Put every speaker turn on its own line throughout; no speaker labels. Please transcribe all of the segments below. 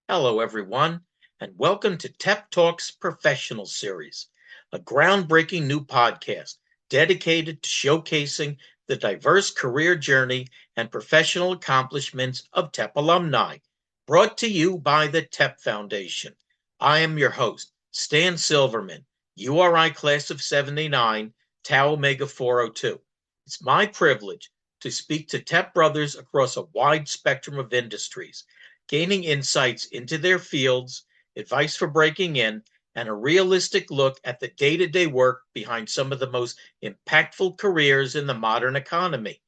Hello, everyone, and welcome to TEP Talks Professional Series, a groundbreaking new podcast dedicated to showcasing the diverse career journey and professional accomplishments of TEP alumni, brought to you by the TEP Foundation. I am your host, Stan Silverman, URI Class of 79, Tau Omega 402. It's my privilege to speak to TEP brothers across a wide spectrum of industries, gaining insights into their fields, advice for breaking in, and a realistic look at the day-to-day work behind some of the most impactful careers in the modern economy.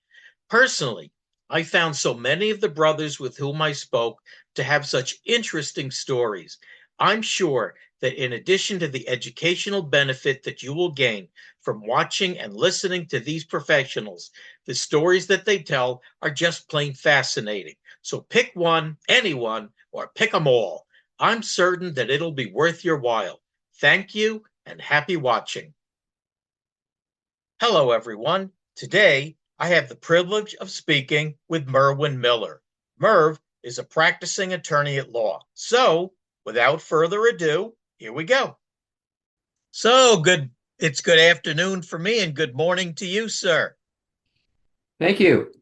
Personally, I found so many of the brothers with whom I spoke to have such interesting stories. I'm sure that in addition to the educational benefit that you will gain from watching and listening to these professionals, the stories that they tell are just plain fascinating. So pick one, anyone, or pick them all. I'm certain that it'll be worth your while. Thank you and happy watching. Hello, everyone. Today, I have the privilege of speaking with Merwyn Miller. Merv is a practicing attorney at law. So, without further ado, here we go. It's good afternoon for me and good morning to you, sir.
Thank you.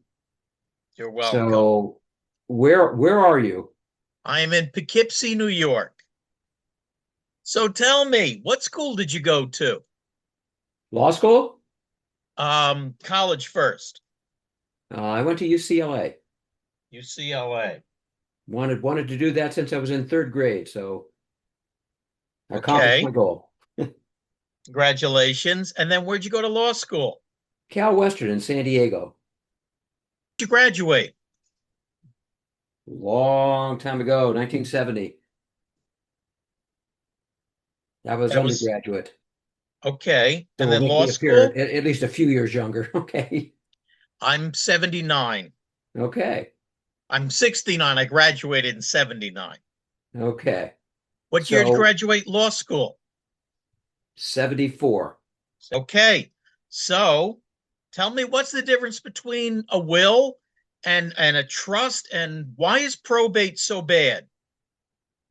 You're welcome.
So where are you?
I am in Poughkeepsie, New York. So tell me, what school did you go to?
Law school?
College first.
I went to UCLA.
UCLA.
Wanted to do that since I was in third grade, so I accomplished
Okay.
my goal.
Congratulations. And then where'd you go to law school?
Cal Western in San Diego.
Did you graduate?
Long time ago, 1970. I was
That was
undergraduate.
okay.
So
And
will
then
make
law
me appear
school?
at least a few years younger. Okay.
I'm 79.
Okay.
I'm 69. I graduated in 79.
Okay.
What year did you
So
graduate law school?
74.
Okay. So tell me, what's the difference between a will and a trust, and why is probate so bad?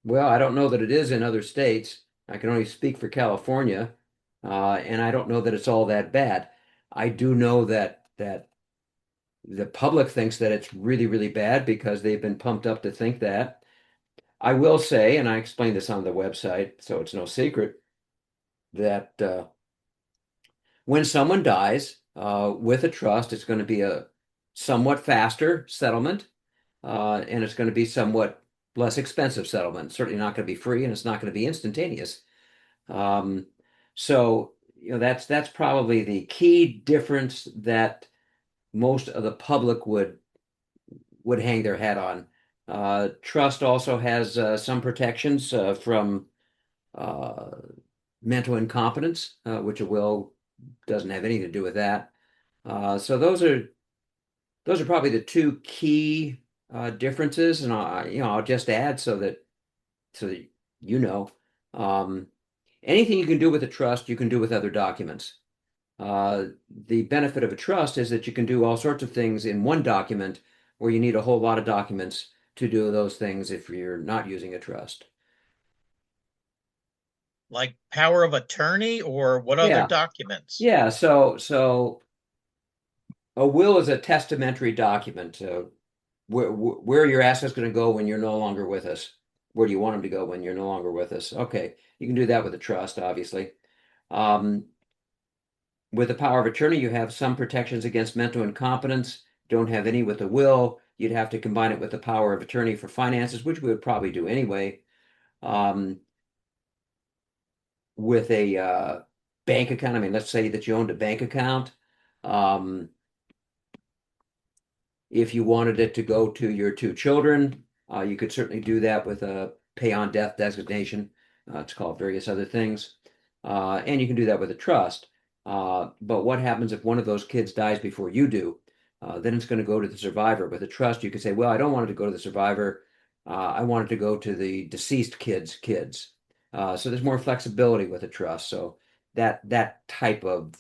Well, I don't know that it is in other states. I can only speak for California, and I don't know that it's all that bad. I do know that the public thinks that it's really, really bad because they've been pumped up to think that. I will say, and I explained this on the website, so it's no secret, that when someone dies with a trust, it's going to be a somewhat faster settlement, and it's going to be somewhat less expensive settlement. Certainly not going to be free, and it's not going to be instantaneous. Um, so that's probably the key difference that most of the public would hang their hat on. Trust also has some protections from uh, mental incompetence, which a will doesn't have anything to do with that. So those are probably the two key differences, and I'll just add so that you know, um, anything you can do with a trust, you can do with other documents. Uh, the benefit of a trust is that you can do all sorts of things in one document where you need a whole lot of documents to do those things if you're not using a trust.
Like power of attorney, or what other
Yeah,
documents?
yeah. So a will is a testamentary document. Where are your assets going to go when you're no longer with us? Where do you want them to go when you're no longer with us? Okay, you can do that with a trust, obviously. Um, with the power of attorney, you have some protections against mental incompetence. Don't have any with the will. You'd have to combine it with the power of attorney for finances, which we would probably do anyway. Um, with a bank account, I mean, let's say that you owned a bank account. Um, if you wanted it to go to your two children, you could certainly do that with a pay on death designation. It's called various other things. And you can do that with a trust. But what happens if one of those kids dies before you do? Then it's going to go to the survivor. With a trust, you could say, well, I don't want it to go to the survivor. I want it to go to the deceased kid's kids. So there's more flexibility with a trust. So that type of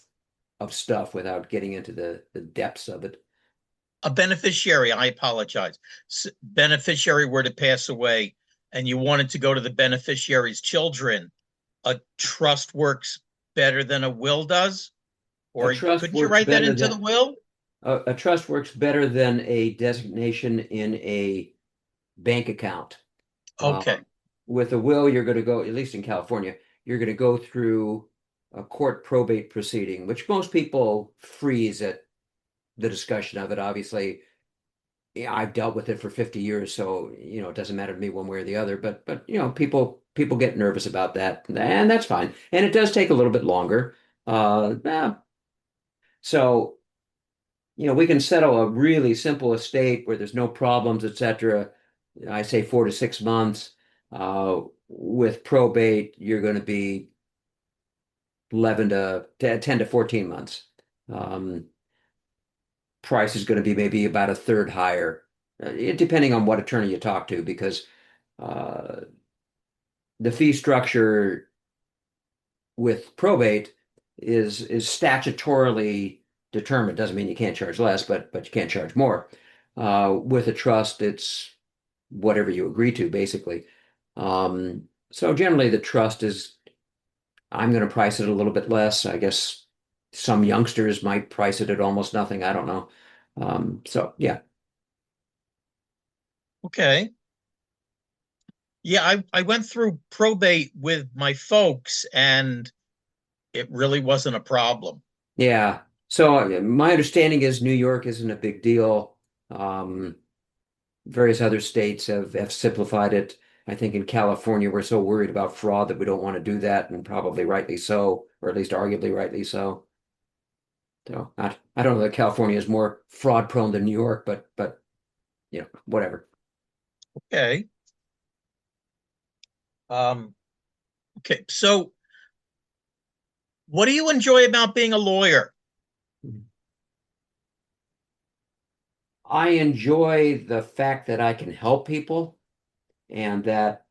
stuff without getting into the depths of it.
A beneficiary, I apologize. Beneficiary were to pass away. and you wanted to go to the beneficiary's children, a trust works better than a will does?
A
Or
trust
couldn't you
works
write that
better
into
than
the will?
a trust works better than a designation in a bank account.
Okay.
With a will, you're going to go, at least in California, you're going to go through a court probate proceeding, which most people freeze at the discussion of it. Obviously, yeah, I've dealt with it for 50 years, so it doesn't matter to me one way or the other. But people get nervous about that, and that's fine. And it does take a little bit longer. Yeah. So we can settle a really simple estate where there's no problems, etc. I say 4 to 6 months. With probate, you're going to be 11 to 10 to 14 months. Um, Price is going to be maybe about a third higher, depending on what attorney you talk to, because uh, the fee structure with probate is statutorily determined. Doesn't mean you can't charge less, but you can't charge more. With a trust, it's whatever you agree to, basically. So generally, the trust is I'm going to price it a little bit less. I guess some youngsters might price it at almost nothing. I don't know. So yeah.
Okay. Yeah, I went through probate with my folks and it really wasn't a problem.
Yeah. So my understanding is New York isn't a big deal. Um, Various other states have simplified it. I think in California, we're so worried about fraud that we don't want to do that, and probably rightly so, or at least arguably rightly so. So I don't know that California is more fraud prone than New York, but whatever.
Okay. Um, okay. So what do you enjoy about being a lawyer?
I enjoy the fact that I can help people and that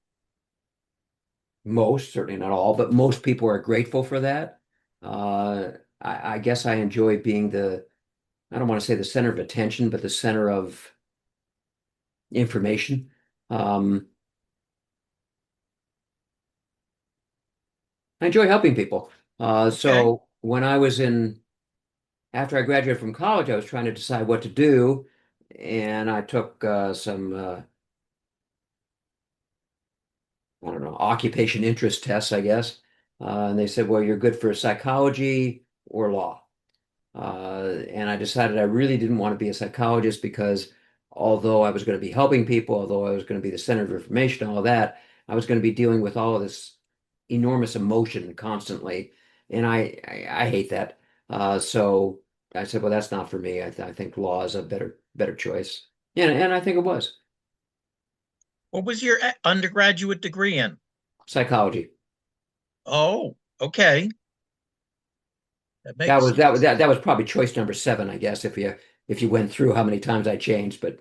most, certainly not all, but most people are grateful for that. I guess I enjoy being I don't want to say the center of attention, but the center of information. Um, I enjoy helping people.
Okay.
So after I graduated from college, I was trying to decide what to do, and I took some, I don't know, occupation interest tests, I guess. And they said, well, you're good for psychology or law. And I decided I really didn't want to be a psychologist because although I was going to be helping people, although I was going to be the center of information, all of that, I was going to be dealing with all of this enormous emotion constantly. And I hate that. So I said, well, that's not for me. I think law is a better choice. And I think it was
What was your undergraduate degree in?
psychology.
Oh, okay. That
That
makes
was that was
sense.
that was probably choice number seven, I guess, if you went through how many times I changed, but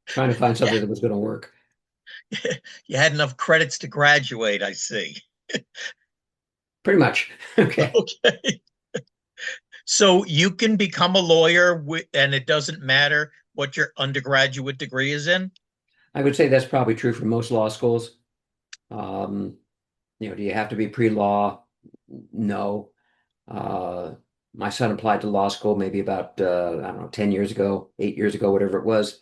trying to find
Yeah,
something that was going to work.
you had enough credits to graduate, I see.
Pretty much. Okay.
Okay. So you can become a lawyer and it doesn't matter what your undergraduate degree is in?
I would say that's probably true for most law schools. Um, do you have to be pre-law? No. Uh, my son applied to law school maybe about I don't know, 10 years ago, 8 years ago, whatever it was.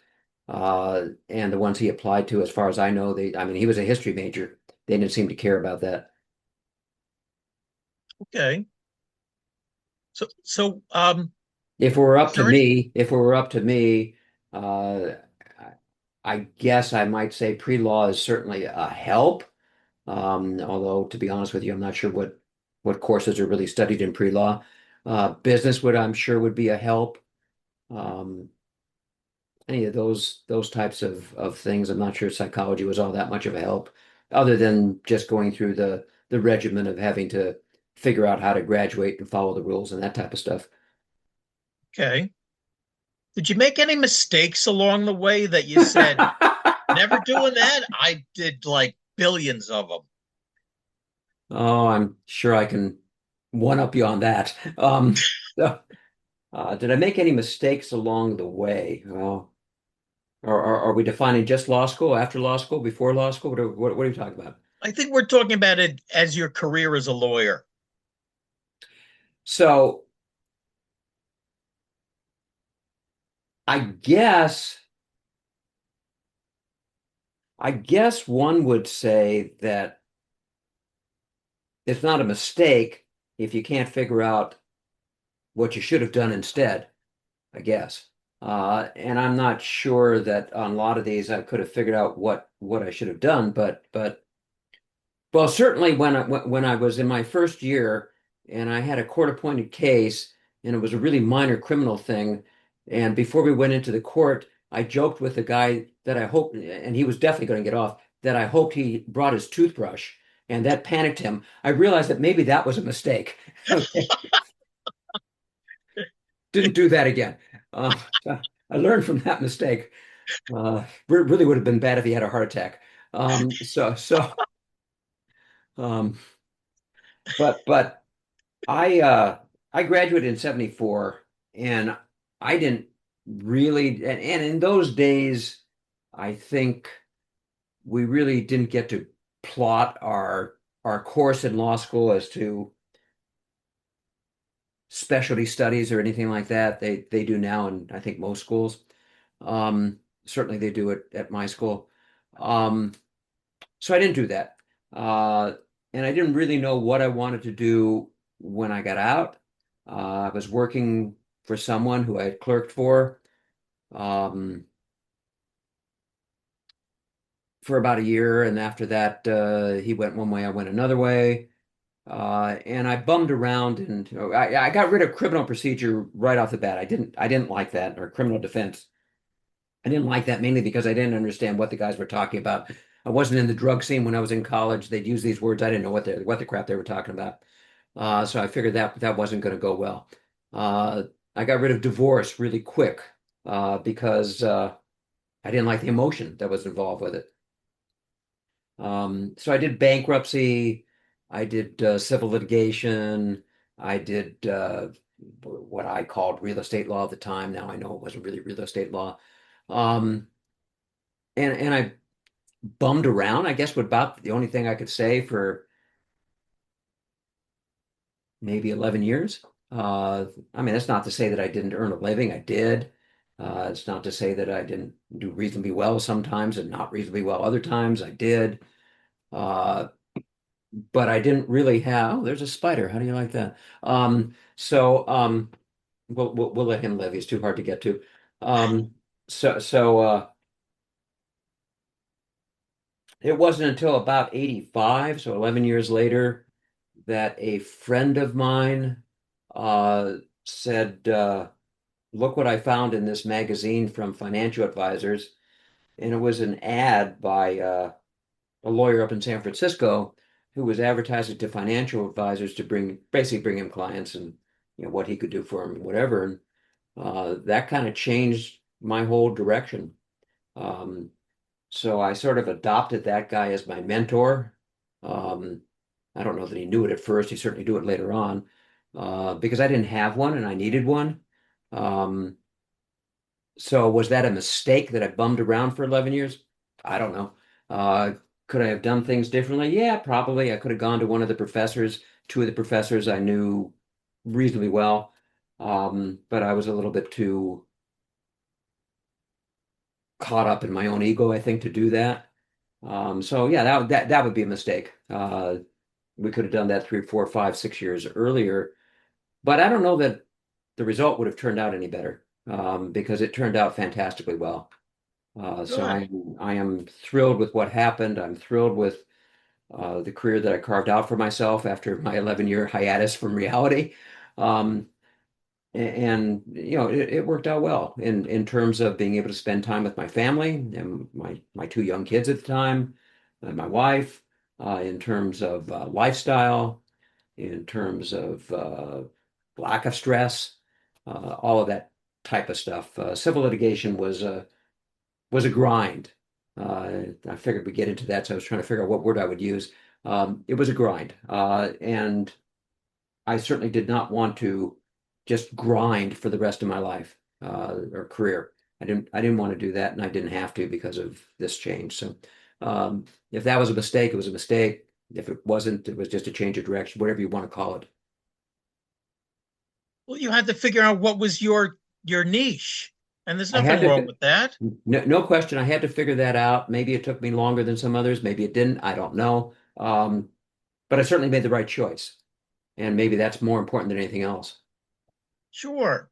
And the ones he applied to, as far as I know, I mean, he was a history major. They didn't seem to care about that.
Okay. So is there any
If it were up to me, uh, I guess I might say pre-law is certainly a help. Although to be honest with you, I'm not sure what courses are really studied in pre-law. Business I'm sure would be a help. Um, any of those types of things. I'm not sure psychology was all that much of a help, other than just going through the regimen of having to figure out how to graduate and follow the rules and that type of stuff.
okay. Did you make any mistakes along the way that you said, never doing that? I did like billions of them.
Oh, I'm sure I can one up you on that. So, did I make any mistakes along the way? Well, Are we defining just law school, after law school, before law school? What are you talking about?
I think we're talking about it as your career as a lawyer.
So I guess I guess one would say that it's not a mistake if you can't figure out what you should have done instead, I guess. And I'm not sure that on a lot of these I could have figured out what I should have done, but well, certainly when I was in my first year and I had a court-appointed case and it was a really minor criminal thing, and before we went into the court, I joked with the guy that I hoped, and he was definitely going to get off, that I hoped he brought his toothbrush, and that panicked him. I realized that maybe that was a mistake. Okay, didn't do that again. Uh, I learned from that mistake. Really would have been bad if he had a heart attack. So, um, but I graduated in 74 and I didn't really and in those days I think we really didn't get to plot our course in law school as to specialty studies or anything like that. They do now in I think most schools. Certainly they do it at my school. Um, so I didn't do that. Uh, and I didn't really know what I wanted to do when I got out. I was working for someone who I had clerked um, for about a year. And after that, he went one way, I went another way. And I bummed around and I got rid of criminal procedure right off the bat. I didn't like that, or criminal defense. I didn't like that mainly because I didn't understand what the guys were talking about. I wasn't in the drug scene when I was in college. They'd use these words. I didn't know what the crap they were talking about. So I figured that wasn't going to go well. Uh, I got rid of divorce really quick because I didn't like the emotion that was involved with it. So I did bankruptcy. I did civil litigation. I did what I called real estate law at the time. Now I know it wasn't really real estate law. Um, and I bummed around, I guess, would about the only thing I could say for maybe 11 years. Uh, I mean, that's not to say that I didn't earn a living. I did. It's not to say that I didn't do reasonably well sometimes and not reasonably well other times. I did. Uh, but I didn't really have, oh, there's a spider. How do you like that? So we'll let him live. He's too hard to get to. Um, so it wasn't until about 85, so 11 years later, that a friend of mine said, look what I found in this magazine from financial advisors. And it was an ad by a lawyer up in San Francisco who was advertising to financial advisors to basically bring him clients and what he could do for him and whatever. And that kind of changed my whole direction. Um, so I sort of adopted that guy as my mentor. Um, I don't know that he knew it at first. He certainly knew it later on because I didn't have one and I needed one. Um, so was that a mistake that I bummed around for 11 years? I don't know. Uh, could I have done things differently? Yeah, probably. I could have gone to one of the professors, two of the professors I knew reasonably well. But I was a little bit too caught up in my own ego, I think, to do that. So yeah, that would be a mistake. We could have done that 3, 4, 5, 6 years earlier, but I don't know that the result would have turned out any better because it turned out fantastically well. So
Good.
I am thrilled with what happened. I'm thrilled with the career that I carved out for myself after my 11-year hiatus from reality. Um, and it worked out well in terms of being able to spend time with my family and my two young kids at the time, and my wife, in terms of lifestyle, in terms of lack of stress, all of that type of stuff. Civil litigation was a grind. I figured we'd get into that, so I was trying to figure out what word I would use. It was a grind, and I certainly did not want to just grind for the rest of my life or career. I didn't want to do that, and I didn't have to because of this change. So if that was a mistake, it was a mistake. If it wasn't, it was just a change of direction, whatever you want to call it.
Well, you had to figure out what was your niche, and there's
I had
nothing
to,
wrong with that.
no question, I had to figure that out. Maybe it took me longer than some others. Maybe it didn't. I don't know. But I certainly made the right choice. And maybe that's more important than anything else.
Sure.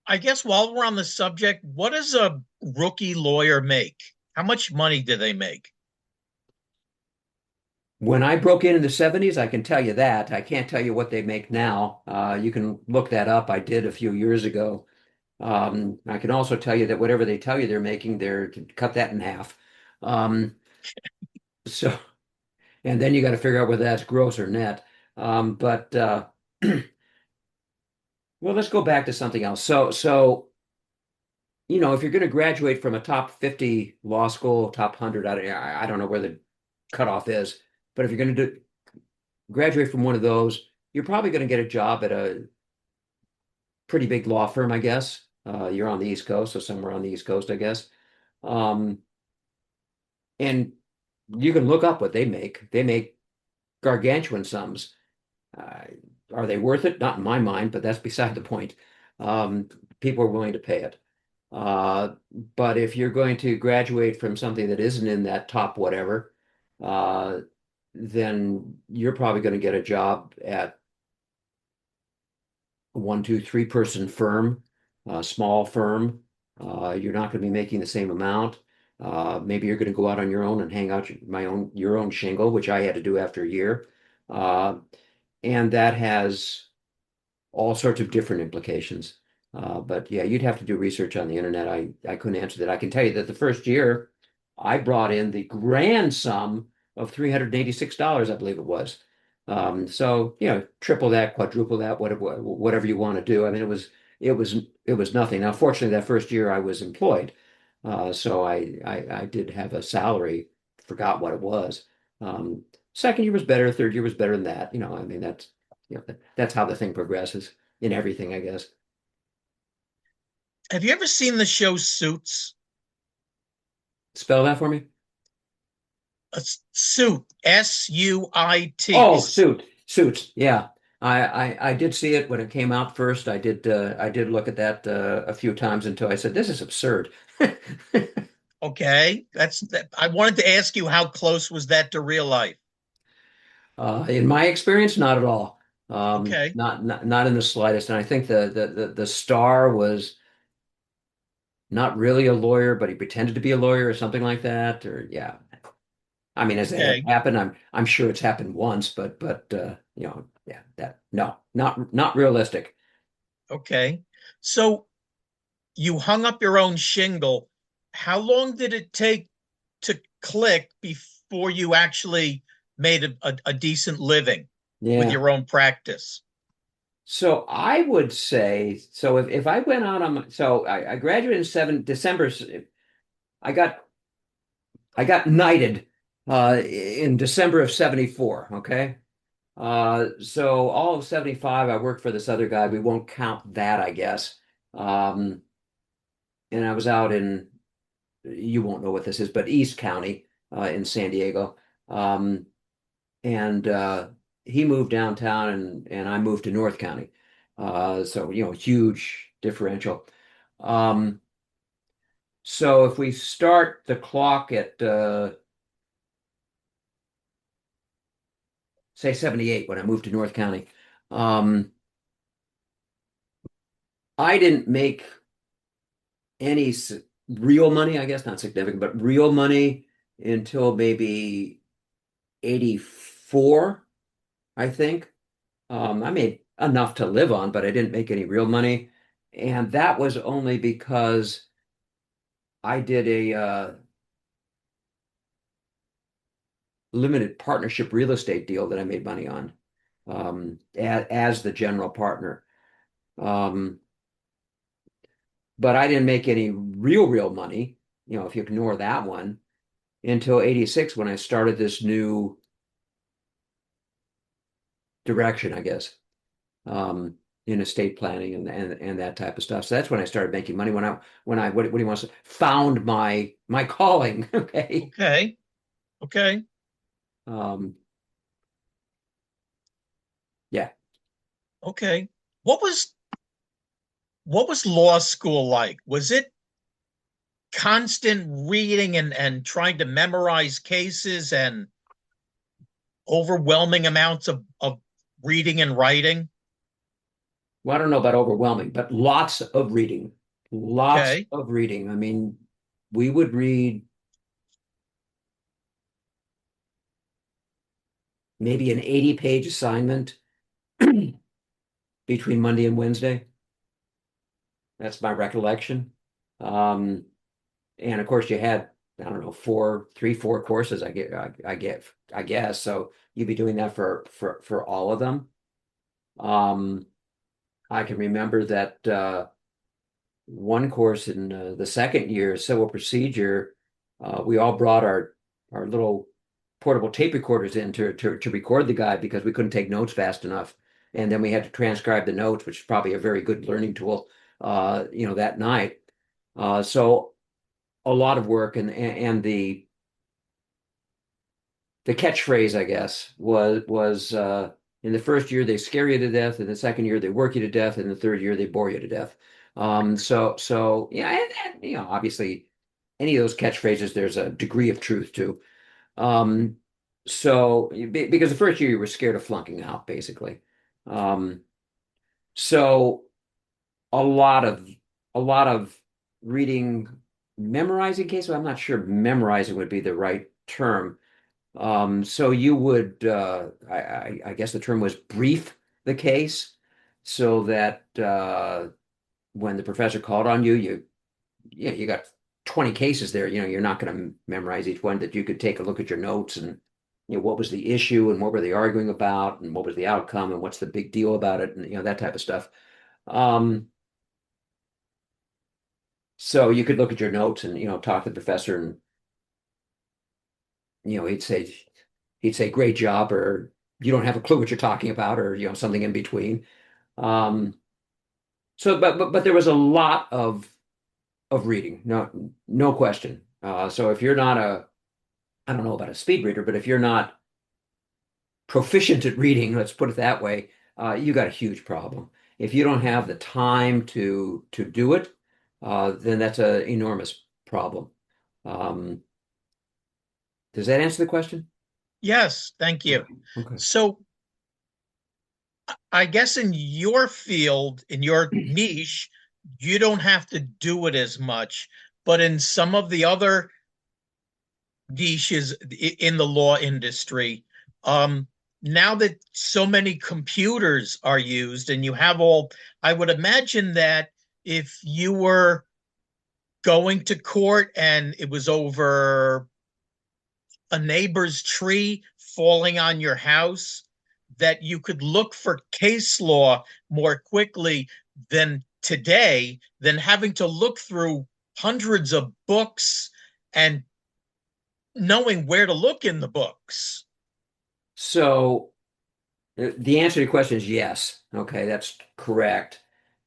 I guess while we're on the subject, what does a rookie lawyer make? How much money do they make?
When I broke in the 70s, I can tell you that. I can't tell you what they make now. You can look that up. I did a few years ago. I can also tell you that whatever they tell you they're making, they're to cut that in half. Um, so, and then you got to figure out whether that's gross or net. But well, let's go back to something else. If you're going to graduate from a top 50 law school, top 100, I don't know where the cutoff is, but if you're going to graduate from one of those, you're probably going to get a job at a pretty big law firm, I guess. You're on the East Coast, so somewhere on the East Coast, I guess. Um, and you can look up what they make. They make gargantuan sums. Uh, are they worth it? Not in my mind, but that's beside the point. Um, People are willing to pay it. Uh, but if you're going to graduate from something that isn't in that top whatever, uh, then you're probably going to get a job at a one, two, three-person firm, a small firm. You're not going to be making the same amount. Maybe you're going to go out on your own and hang out your own shingle, which I had to do after a year. Uh, and that has all sorts of different implications. But yeah, you'd have to do research on the internet. I couldn't answer that. I can tell you that the first year I brought in the grand sum of $386, I believe it was. So, triple that, quadruple that, whatever you want to do. I mean, it was nothing. Now, fortunately, that first year I was employed. So I did have a salary, forgot what it was. Um, Second year was better, third year was better than that. I mean, that's how the thing progresses in everything, I guess.
Have you ever seen the show Suits?
Spell that for me.
A suit, Suit.
Oh, suits. Yeah. I did see it when it came out first. I did look at that a few times until I said, this is absurd.
Okay, that's that. I wanted to ask you how close was that to real life?
In my experience, not at all.
Okay,
Not in the slightest. And I think the star was not really a lawyer, but he pretended to be a lawyer or something like that. Or yeah. I mean, has it ever
okay,
happened? I'm sure it's happened once, but yeah, that no, not realistic.
okay. So you hung up your own shingle. How long did it take to click before you actually made a decent living with
Yeah.
your own practice?
So I would say, so if I went out on so I graduated in December. I got I got knighted in December of 74. Okay. So all of 75, I worked for this other guy. We won't count that, I guess. Um, and I was out in, you won't know what this is, but East County in San Diego. Um, and he moved downtown, and I moved to North County. So, huge differential. Um, so if we start the clock at say 78 when I moved to North County, um, I didn't make any real money, I guess, not significant, but real money until maybe 84, I think. I made enough to live on, but I didn't make any real money. And that was only because I did a limited partnership real estate deal that I made money on as the general partner. Um, but I didn't make any real money, if you ignore that one, until 86 when I started this new direction, I guess. Um, in estate planning and that type of stuff. So that's when I started making money. When I what do you want to say? Found my calling. Okay.
Okay. Okay.
Um, yeah.
Okay. What was what was law school like? Was it constant reading and trying to memorize cases and overwhelming amounts of reading and writing?
Well, I don't know about overwhelming, but lots of reading. Lots
Okay.
of reading. I mean, we would read maybe an 80-page assignment between Monday and Wednesday. That's my recollection. Um, and of course, you had, I don't know, four courses. I guess. So you'd be doing that for all of them. Um, I can remember that one course in the second year, civil procedure, we all brought our little portable tape recorders in to record the guy because we couldn't take notes fast enough, and then we had to transcribe the notes, which is probably a very good learning tool, that night. So a lot of work, and the catchphrase, I guess, was in the first year they scare you to death, in the second year they work you to death, and the third year they bore you to death. So yeah, and obviously, any of those catchphrases, there's a degree of truth to. Um, because the first year you were scared of flunking out, basically. Um, so a lot of a lot of reading, memorizing cases. I'm not sure memorizing would be the right term. So you would, I guess the term was brief the case so that when the professor called on you, you got 20 cases there. You're not going to memorize each one, that you could take a look at your notes and, what was the issue and what were they arguing about and what was the outcome and what's the big deal about it and, that type of stuff. Um, so you could look at your notes and, talk to the professor and, he'd say great job, or you don't have a clue what you're talking about, or something in between. um but there was a lot of reading, no question. So if you're not I don't know about a speed reader, but if you're not proficient at reading, let's put it that way, you got a huge problem. If you don't have the time to do it, then that's an enormous problem. um does that answer the question?
Yes, thank you.
Okay. Okay.
So I guess in your field, in your niche, you don't have to do it as much, but in some of the other niches in the law industry, um, now that so many computers are used and you have all, I would imagine that if you were going to court and it was over a neighbor's tree falling on your house, that you could look for case law more quickly than today, than having to look through hundreds of books and knowing where to look in the books.
So the answer to your question is yes. Okay, that's correct.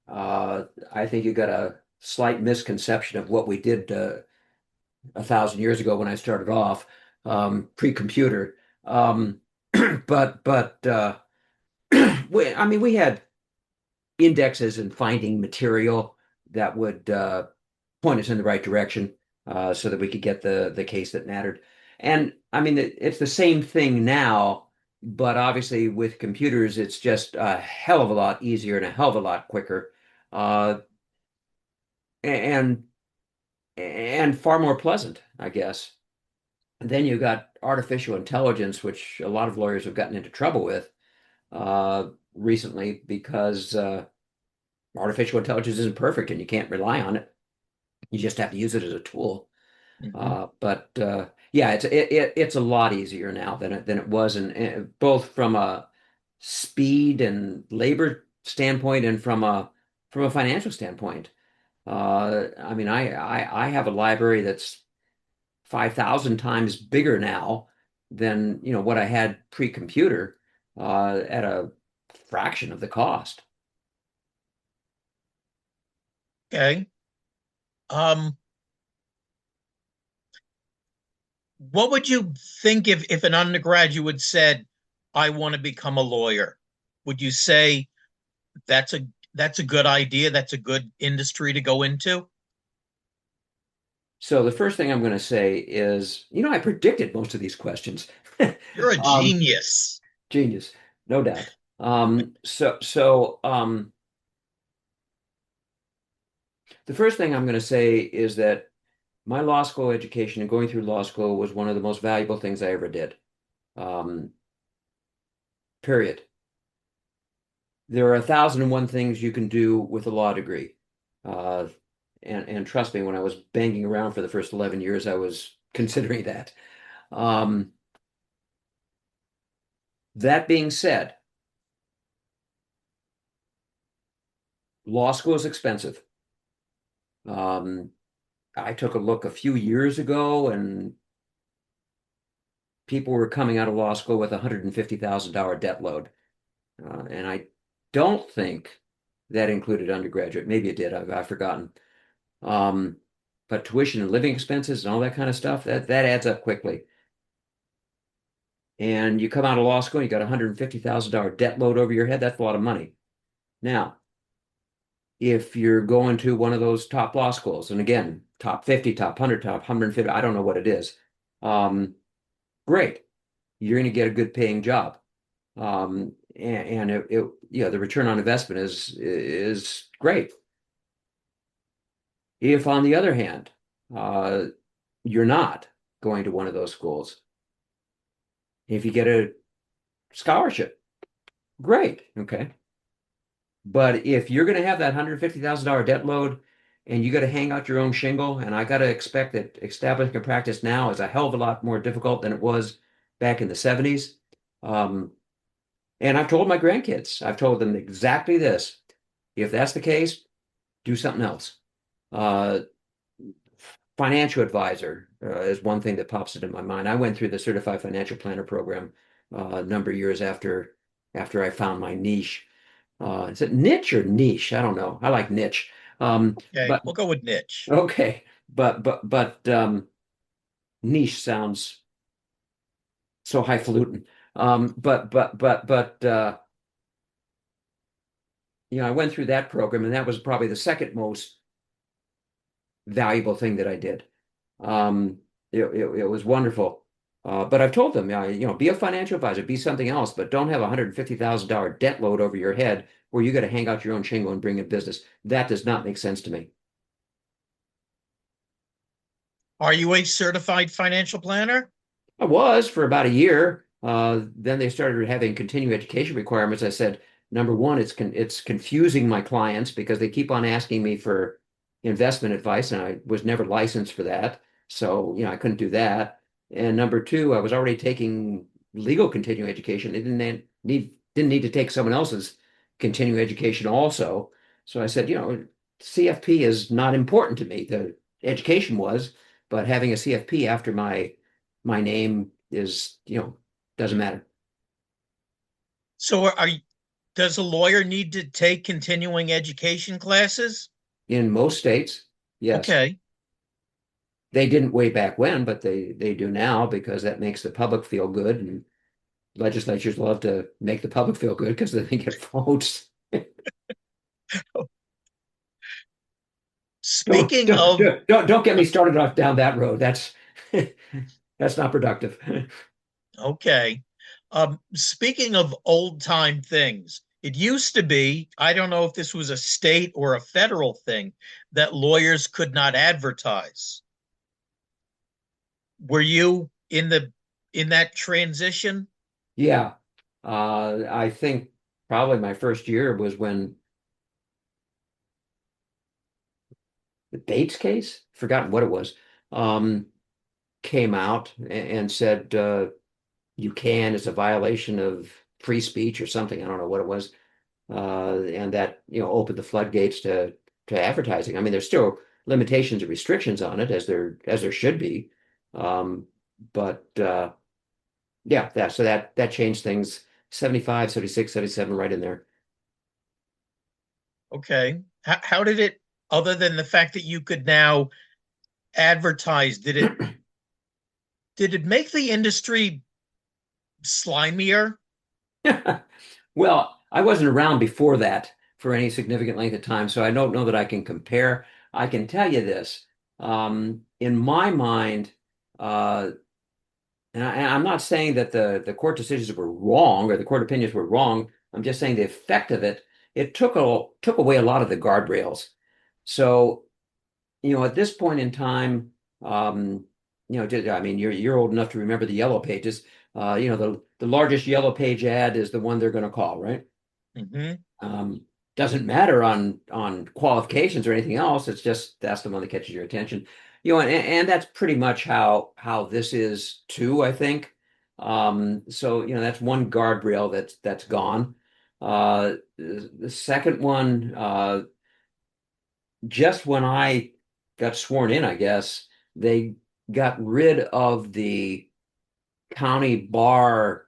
I think you got a slight misconception of what we did 1,000 years ago when I started off, pre-computer. Um, but I mean, we had indexes and finding material that would point us in the right direction, so that we could get the case that mattered. And I mean, it's the same thing now, but obviously with computers, it's just a hell of a lot easier and a hell of a lot quicker, uh, and and far more pleasant, I guess. And then you got artificial intelligence, which a lot of lawyers have gotten into trouble with recently because artificial intelligence isn't perfect and you can't rely on it. You just have to use it as a tool.
Mhm.
But yeah, it's a lot easier now than it was, and both from a speed and labor standpoint and from a financial standpoint. I mean, I have a library that's 5,000 times bigger now than what I had pre-computer, at a fraction of the cost.
Okay. Um, what would you think if an undergraduate said, "I want to become a lawyer"? Would you say that's a that's a good idea? That's a good industry to go into?
So the first thing I'm going to say is, I predicted most of these questions.
You're a
Um,
genius.
Genius, no doubt. The first thing I'm going to say is that my law school education and going through law school was one of the most valuable things I ever did. Um, Period. There are 1,001 things you can do with a law degree. Uh, and trust me, when I was banging around for the first 11 years, I was considering that. Um, that being said, law school is expensive. Um, I took a look a few years ago, and people were coming out of law school with a $150,000 debt load. And I don't think that included undergraduate. Maybe it did. I've forgotten. Um, but tuition and living expenses and all that kind of stuff, that adds up quickly. And you come out of law school, you got a $150,000 debt load over your head. That's a lot of money. Now, if you're going to one of those top law schools, and again, top 50, top 100, top 150, I don't know what it is. Great. You're going to get a good paying job. And the return on investment is great. If, on the other hand, uh, you're not going to one of those schools, if you get a scholarship, great. Okay. But if you're going to have that $150,000 debt load and you got to hang out your own shingle, and I got to expect that establishing a practice now is a hell of a lot more difficult than it was back in the 70s. Um, and I've told my grandkids, I've told them exactly this. If that's the case, do something else. Uh, Financial advisor is one thing that pops into my mind. I went through the certified financial planner program a number of years after I found my niche. Is it niche or niche? I don't know. I like niche.
Okay,
But
we'll go with niche.
okay, but niche sounds so highfalutin. But I went through that program, and that was probably the second most valuable thing that I did. Um, it was wonderful. But I've told them, be a financial advisor, be something else, but don't have a $150,000 debt load over your head where you got to hang out your own shingle and bring in business. That does not make sense to me.
Are you a certified financial planner?
I was for about a year. Then they started having continuing education requirements. I said, number one, it's confusing my clients because they keep on asking me for investment advice, and I was never licensed for that. So, I couldn't do that. And number two, I was already taking legal continuing education. They didn't need to take someone else's continuing education also. So I said, CFP is not important to me. The education was, but having a CFP after my name is, doesn't matter.
So does a lawyer need to take continuing education classes?
In most states, yes.
Okay.
They didn't way back when, but they do now because that makes the public feel good, and legislatures love to make the public feel good because then they get votes. Don't
Speaking
don't
of
don't get me started off down that road. That's not productive.
Okay. Speaking of old time things, it used to be, I don't know if this was a state or a federal thing, that lawyers could not advertise. Were you in that transition?
Yeah. I think probably my first year was when the Bates case, forgotten what it was, um, came out and said you can, it's a violation of free speech or something. I don't know what it was. And that, opened the floodgates to advertising. I mean, there's still limitations and restrictions on it as there should be. Um, but yeah, that changed things. 75, 76, 77, right in there.
Okay. How did it other than the fact that you could now advertise, did it make the industry slimier?
Well, I wasn't around before that for any significant length of time, so I don't know that I can compare. I can tell you this. In my mind, uh, and I'm not saying that the court decisions were wrong or the court opinions were wrong. I'm just saying the effect of it, it took away a lot of the guardrails. So, at this point in time, I mean, you're old enough to remember the yellow pages. The largest yellow page ad is the one they're going to call, right?
Hmm.
Um, doesn't matter on qualifications or anything else. It's just that's the one that catches your attention. And that's pretty much how this is too, I think. So that's one guardrail that's gone. The second one, just when I got sworn in, I guess they got rid of the county bar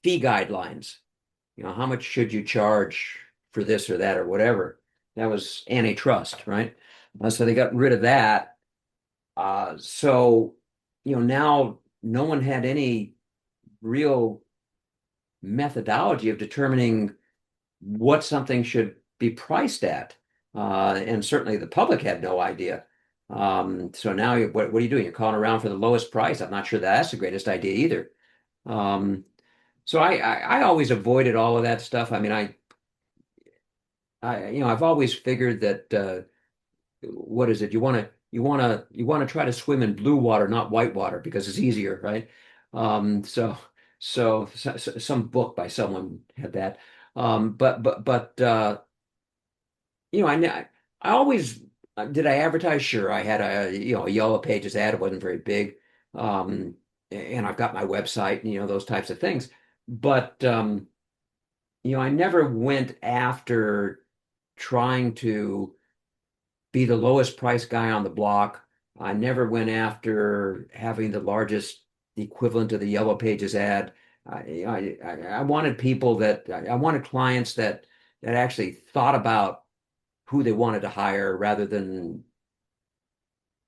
fee guidelines. How much should you charge for this or that or whatever? That was antitrust, right? So they got rid of that. So, now no one had any real methodology of determining what something should be priced at. And certainly the public had no idea. So now what are you doing? You're calling around for the lowest price. I'm not sure that's the greatest idea either. Um, so I always avoided all of that stuff. I mean, I've always figured that what is it? You want to try to swim in blue water, not white water, because it's easier, right? So some book by someone had that. But I always did I advertise? Sure, I had a Yellow Pages ad. It wasn't very big, um, and I've got my website, and those types of things. But I never went after trying to be the lowest price guy on the block. I never went after having the largest equivalent of the Yellow Pages ad. I wanted people that I wanted clients that actually thought about who they wanted to hire rather than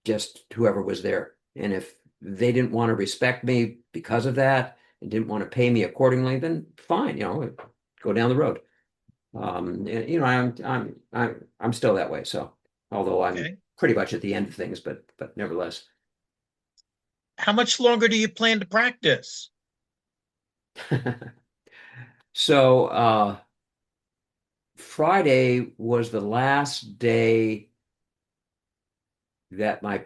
just whoever was there. And if they didn't want to respect me because of that and didn't want to pay me accordingly, then fine, go down the road. And, I'm still that way. So, although I'm
Okay.
pretty much at the end of things, but nevertheless.
How much longer do you plan to practice?
So, Friday was the last day that my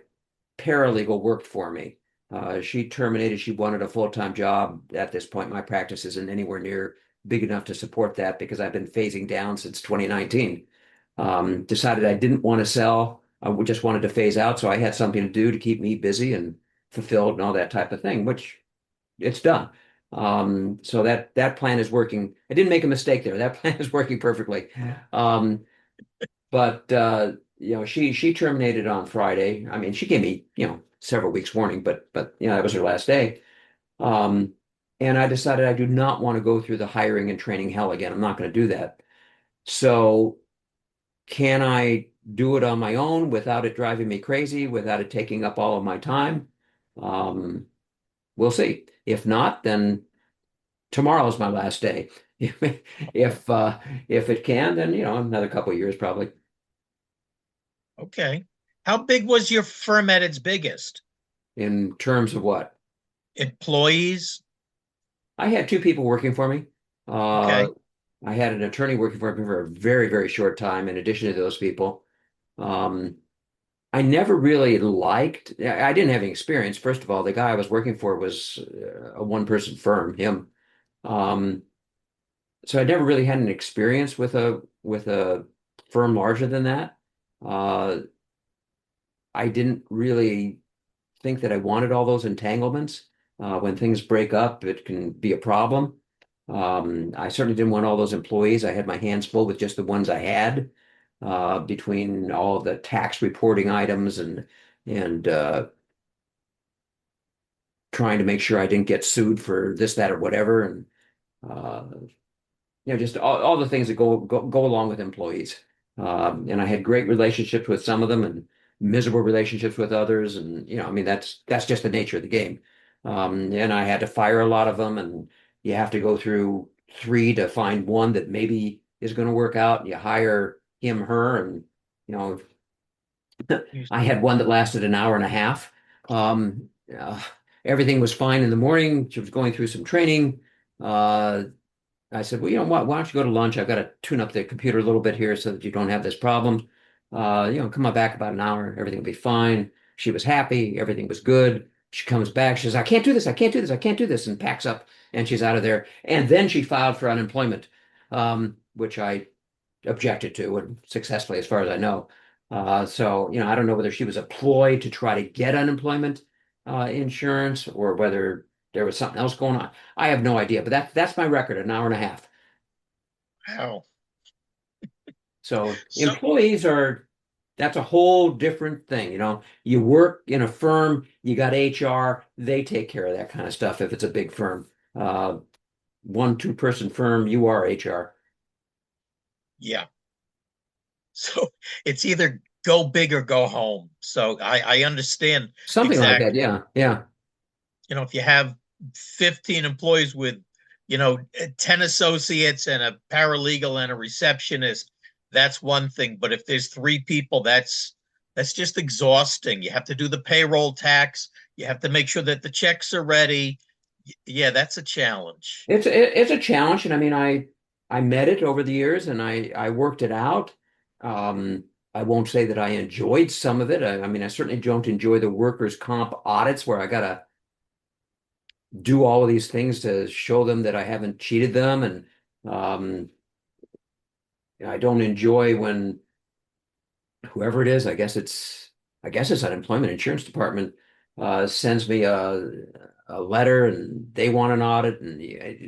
paralegal worked for me. She terminated. She wanted a full-time job. At this point, my practice isn't anywhere near big enough to support that because I've been phasing down since 2019. Decided I didn't want to sell. I just wanted to phase out, so I had something to do to keep me busy and fulfilled and all that type of thing, which it's done. So that plan is working. I didn't make a mistake there. That plan is working perfectly. Um, but she terminated on Friday. I mean, she gave me, several weeks warning, but that was her last day. Um, and I decided I do not want to go through the hiring and training hell again. I'm not going to do that. So can I do it on my own without it driving me crazy, without it taking up all of my time? Um, we'll see. If not, then tomorrow's my last day. If if it can, then another couple of years probably.
Okay. How big was your firm at its biggest?
In terms of what?
Employees?
I had two people working for me. Uh,
Okay.
I had an attorney working for me for a very, very short time in addition to those people. Um, I never really liked, I didn't have any experience. First of all, the guy I was working for was a one-person firm, him. Um, so I never really had an experience with a firm larger than that. Uh, I didn't really think that I wanted all those entanglements. When things break up, it can be a problem. I certainly didn't want all those employees. I had my hands full with just the ones I had, between all of the tax reporting items and trying to make sure I didn't get sued for this, that, or whatever, and just all the things that go along with employees. And I had great relationships with some of them and miserable relationships with others. And, I mean, that's just the nature of the game. And I had to fire a lot of them, and you have to go through three to find one that maybe is going to work out. And you hire him, her, and, you know,
You-
I had one that lasted an hour and a half. Um, uh, Everything was fine in the morning. She was going through some training. Uh, I said, well, what? Why don't you go to lunch? I've got to tune up the computer a little bit here so that you don't have this problem. Come on back about an hour. Everything will be fine. She was happy. Everything was good. She comes back. She says, I can't do this. I can't do this. I can't do this, and packs up and she's out of there. And then she filed for unemployment, which I objected to, and successfully, as far as I know. I don't know whether she was a ploy to try to get unemployment insurance, or whether there was something else going on. I have no idea, but that's my record, an hour and a half.
Wow.
So
So
employees are, that's a whole different thing. You work in a firm, you got HR, they take care of that kind of stuff if it's a big firm. One, two-person firm, you are HR.
yeah. So it's either go big or go home. So I understand
Something like that.
exactly.
Yeah. Yeah.
If you have 15 employees with, 10 associates and a paralegal and a receptionist, that's one thing. But if there's three people, that's just exhausting. You have to do the payroll tax. You have to make sure that the checks are ready. Yeah, that's a challenge.
It's a challenge, and I mean, I met it over the years, and I worked it out. Um, I won't say that I enjoyed some of it. I mean, I certainly don't enjoy the workers' comp audits where I gotta do all of these things to show them that I haven't cheated them, and um, I don't enjoy when whoever it is, I guess it's unemployment insurance department, sends me a letter, and they want an audit, and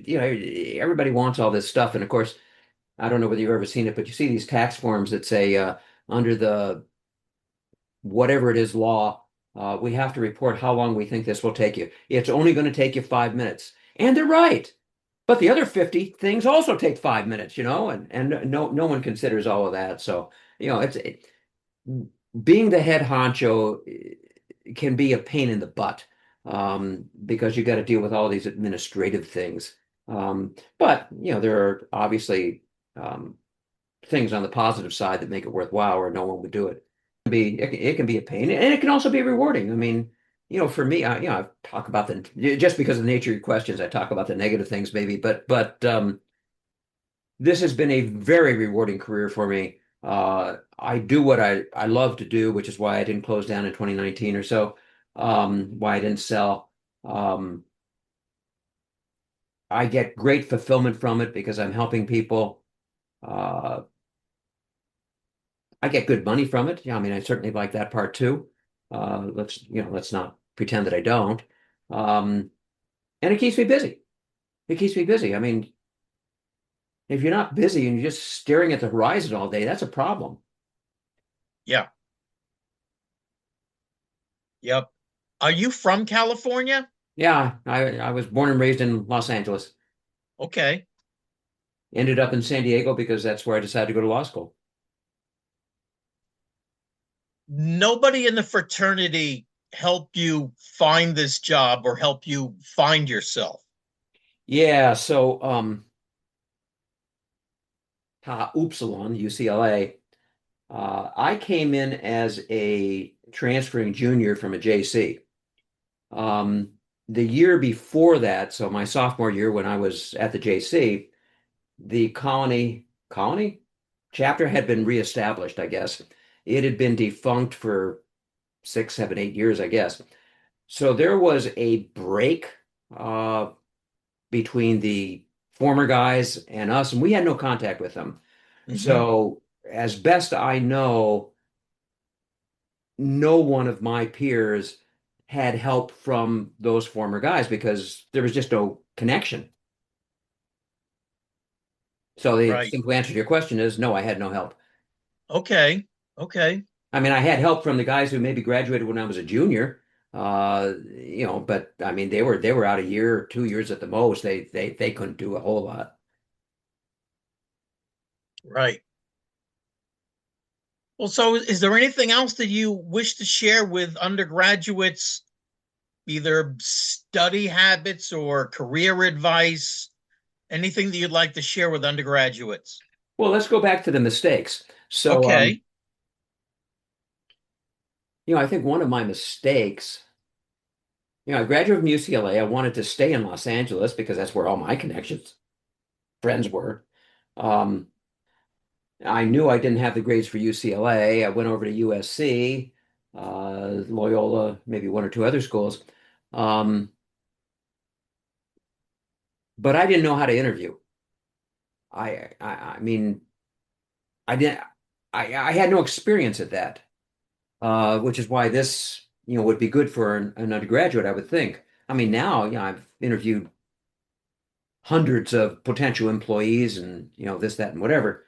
everybody wants all this stuff, and of course. I don't know whether you've ever seen it, but you see these tax forms that say under the whatever it is law, we have to report how long we think this will take you. It's only going to take you 5 minutes. And they're right. But the other 50 things also take 5 minutes, and no one considers all of that. So, being the head honcho can be a pain in the butt, because you got to deal with all these administrative things. But, there are obviously um, things on the positive side that make it worthwhile, or no one would do it. It can be a pain, and it can also be rewarding. I mean, for me, I talk about just because of the nature of your questions, I talk about the negative things maybe, but this has been a very rewarding career for me. I do what I love to do, which is why I didn't close down in 2019 or so. Why I didn't sell. Um, I get great fulfillment from it because I'm helping people. Uh, I get good money from it. Yeah, I mean, I certainly like that part too. Let's not pretend that I don't. Um, and it keeps me busy. It keeps me busy. I mean, if you're not busy and you're just staring at the horizon all day, that's a problem.
Yeah. Yep. Are you from California?
Yeah, I was born and raised in Los Angeles.
Okay.
Ended up in San Diego because that's where I decided to go to law school.
Nobody in the fraternity help you find this job or help you find yourself.
Yeah, so Tau Upsilon, UCLA. I came in as a transferring junior from a JC. Um, the year before that, so my sophomore year when I was at the JC, the colony chapter had been reestablished, I guess. It had been defunct for 6, 7, 8 years, I guess. So there was a break uh, between the former guys and us, and we had no contact with them.
Hmm.
So, as best I know, no one of my peers had help from those former guys because there was just no connection. So the
Right.
simple answer to your question is no, I had no help.
Okay. Okay.
I mean, I had help from the guys who maybe graduated when I was a junior, but I mean, they were out a year or 2 years at the most. They couldn't do a whole lot.
Right. Well, so is there anything else that you wish to share with undergraduates, either study habits or career advice? Anything that you'd like to share with undergraduates?
Well, let's go back to the mistakes. So,
Okay.
I think one of my mistakes, I graduated from UCLA. I wanted to stay in Los Angeles because that's where all my connections, friends were. Um, I knew I didn't have the grades for UCLA. I went over to USC, Loyola, maybe one or two other schools. Um, but I didn't know how to interview. I mean, I didn't, I had no experience at that, which is why this, would be good for an undergraduate, I would think. I mean, now, I've interviewed hundreds of potential employees and, this, that, and whatever.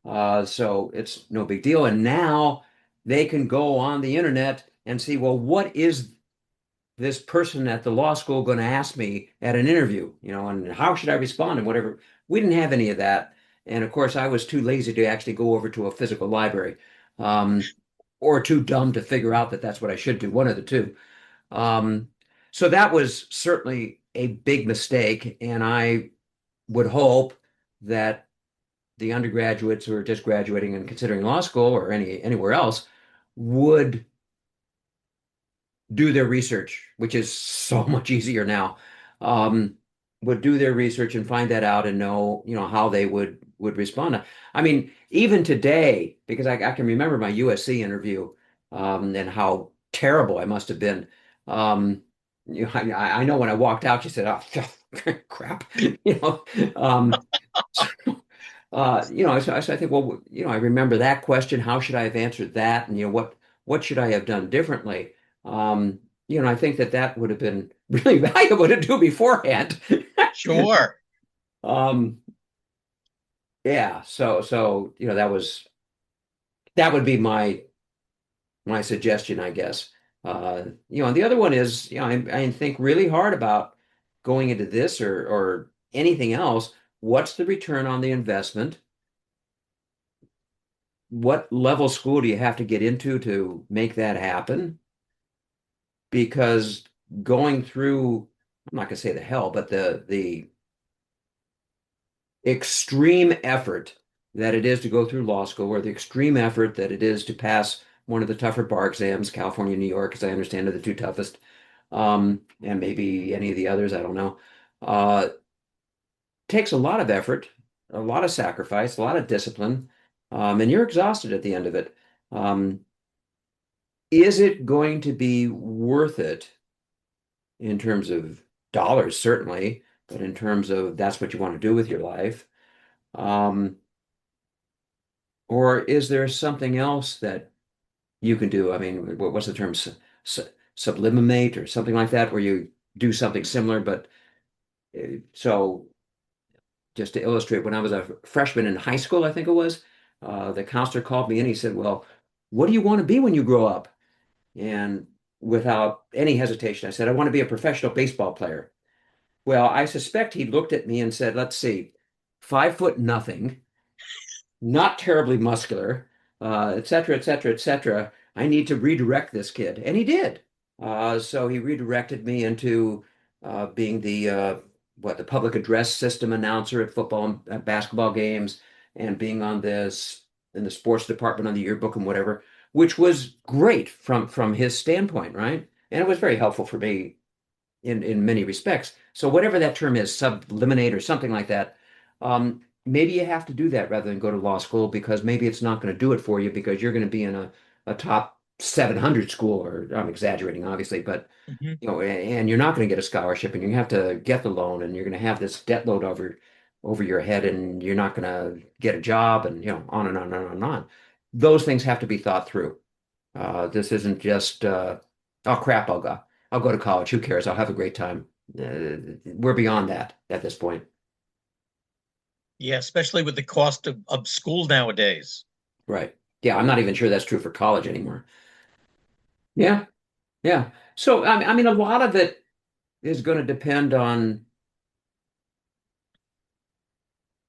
So it's no big deal. And now they can go on the internet and see, well, what is this person at the law school going to ask me at an interview, and how should I respond and whatever. We didn't have any of that. And of course, I was too lazy to actually go over to a physical library, um, or too dumb to figure out that that's what I should do, one of the two. Um, so that was certainly a big mistake. And I would hope that the undergraduates who are just graduating and considering law school or anywhere else would do their research, which is so much easier now. Um, would do their research and find that out and know, how they would respond. I mean, even today, because I can remember my USC interview, and how terrible I must have been. Um, I know when I walked out, she said, "Oh, crap," Um, so I think, well, I remember that question. How should I have answered that? And what should I have done differently? Um, I think that would have been really valuable to do beforehand.
Sure.
Um, yeah. So that would be my suggestion, I guess. And the other one is, I think really hard about going into this or anything else. What's the return on the investment? What level school do you have to get into to make that happen? Because going through, I'm not going to say the hell, but the extreme effort that it is to go through law school, or the extreme effort that it is to pass one of the tougher bar exams, California, New York, as I understand are the two toughest, and maybe any of the others, I don't know. Takes a lot of effort, a lot of sacrifice, a lot of discipline, and you're exhausted at the end of it. Um, Is it going to be worth it in terms of dollars, certainly, but in terms of that's what you want to do with your life? Um, or is there something else that you can do? I mean, what's the term? Sublimate or something like that, where you do something similar, but so just to illustrate, when I was a freshman in high school, I think it was, the counselor called me and he said, "Well, what do you want to be when you grow up?" And without any hesitation, I said, "I want to be a professional baseball player." Well, I suspect he looked at me and said, "Let's see, 5 foot nothing, not terribly muscular, et cetera, et cetera, et cetera. I need to redirect this kid." And he did. So he redirected me into being the public address system announcer at football and at basketball games, and being on this in the sports department on the yearbook and whatever, which was great from his standpoint, right? And it was very helpful for me in many respects. So whatever that term is, subliminate or something like that, maybe you have to do that rather than go to law school, because maybe it's not going to do it for you because you're going to be in a top 700 school, or I'm exaggerating, obviously, but
Mhm.
and you're not going to get a scholarship, and you have to get the loan, and you're going to have this debt load over your head, and you're not going to get a job, and on and on and on and on. Those things have to be thought through. This isn't just oh crap, I'll go to college. Who cares? I'll have a great time. We're beyond that at this point.
Yeah, especially with the cost of school nowadays.
Right. Yeah, I'm not even sure that's true for college anymore. Yeah, yeah. So I mean, a lot of it is going to depend on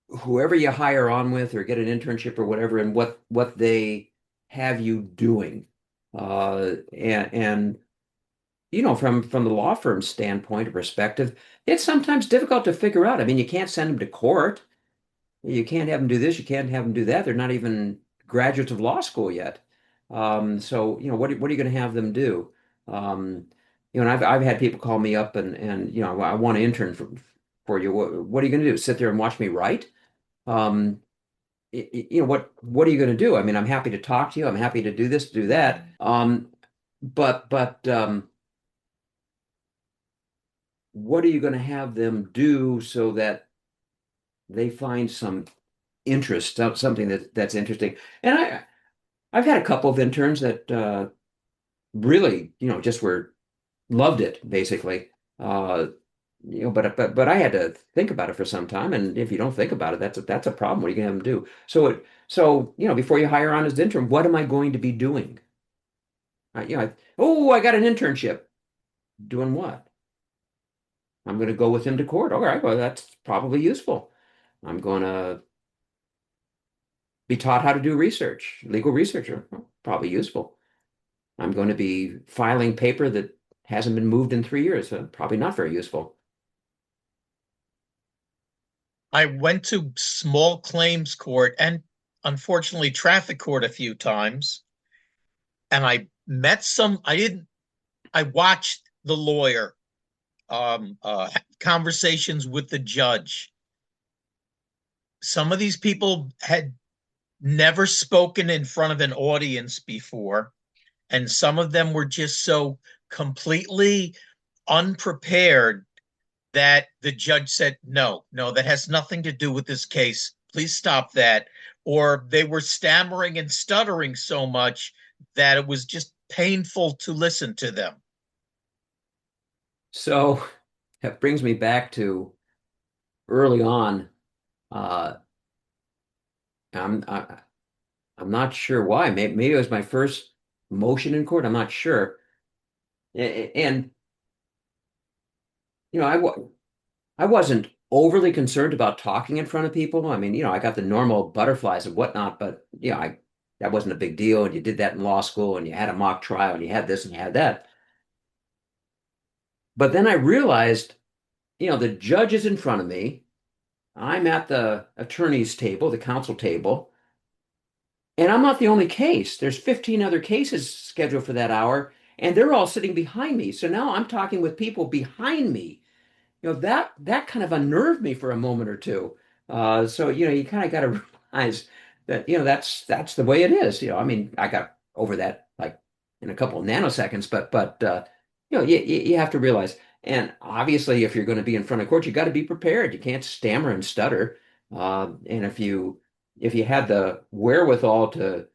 whoever you hire on with or get an internship or whatever, and what they have you doing? And from the law firm standpoint or perspective, it's sometimes difficult to figure out. I mean, you can't send them to court. You can't have them do this. You can't have them do that. They're not even graduates of law school yet. So, what are you going to have them do? Um, and I've had people call me up and I want to intern for you. What are you going to do? Sit there and watch me write? Um, what are you going to do? I mean, I'm happy to talk to you. I'm happy to do this, do that. But what are you going to have them do so that they find some interest, something that's interesting? And I've had a couple of interns that really, just loved it basically. Uh, but I had to think about it for some time, and if you don't think about it, that's a problem. What are you gonna have them do? So before you hire on as an intern, what am I going to be doing? I got an internship. Doing what? I'm going to go with him to court. All right, well, that's probably useful. I'm going to be taught how to do research, legal research, probably useful. I'm going to be filing paper that hasn't been moved in 3 years, probably not very useful.
I went to small claims court and unfortunately traffic court a few times, and I watched the lawyer conversations with the judge. Some of these people had never spoken in front of an audience before, and some of them were just so completely unprepared that the judge said, no, no, that has nothing to do with this case. Please stop that. Or they were stammering and stuttering so much that it was just painful to listen to them.
So that brings me back to early on. Uh, I, I'm not sure why. Maybe it was my first motion in court. I'm not sure. And you know, I wasn't overly concerned about talking in front of people. I mean, I got the normal butterflies and whatnot, but that wasn't a big deal. And you did that in law school, and you had a mock trial, and you had this and you had that. But then I realized, the judge is in front of me. I'm at the attorney's table, the counsel table, and I'm not the only case. There's 15 other cases scheduled for that hour, and they're all sitting behind me. So now I'm talking with people behind me. That kind of unnerved me for a moment or two. So you kind of got to realize that that's the way it is. I mean, I got over that like in a couple of nanoseconds, but you have to realize. And obviously, if you're going to be in front of court, you got to be prepared. You can't stammer and stutter. And if you had the wherewithal to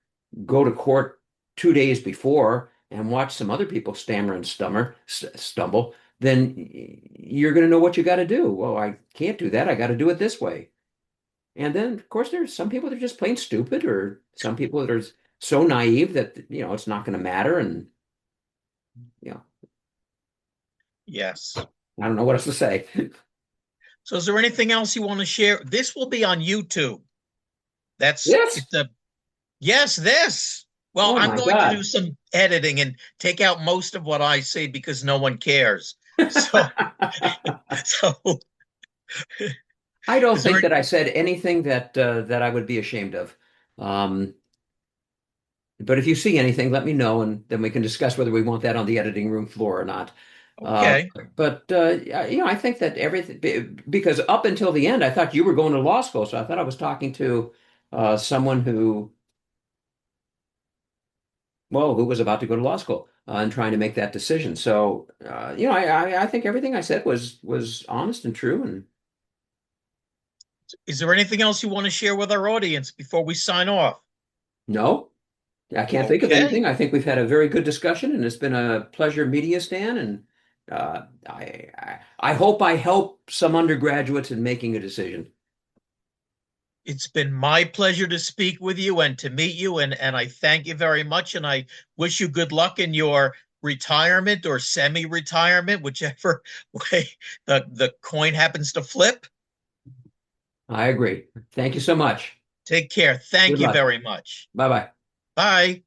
go to court 2 days before and watch some other people stammer and stumble, then you're going to know what you got to do. Well, I can't do that. I got to do it this way. And then, of course, there's some people that are just plain stupid, or some people that are so naive that it's not going to matter. And you know,
Yes.
I don't know what else to say.
So is there anything else you want to share? This will be on YouTube. That's
Yes.
it's a yes, this. Well,
Oh
I'm
my
going to do
God.
some editing and take out most of what I say because no one cares. So, so
I don't
is there
think that I said anything that I would be ashamed of. Um, But if you see anything, let me know, and then we can discuss whether we want that on the editing room floor or not. Uh,
okay?
but I think that everything, because up until the end, I thought you were going to law school, so I thought I was talking to someone who was about to go to law school and trying to make that decision. So, I think everything I said was honest and true. And
Is there anything else you want to share with our audience before we sign off?
no, I can't think of
Okay.
anything. I think we've had a very good discussion, and it's been a pleasure meeting you, Stan. And I hope I help some undergraduates in making a decision.
It's been my pleasure to speak with you and to meet you, and I thank you very much, and I wish you good luck in your retirement or semi-retirement, whichever way the coin happens to flip.
I agree. Thank you so much.
Take care.
Good
Thank you
luck.
very much.
Bye bye.
Bye.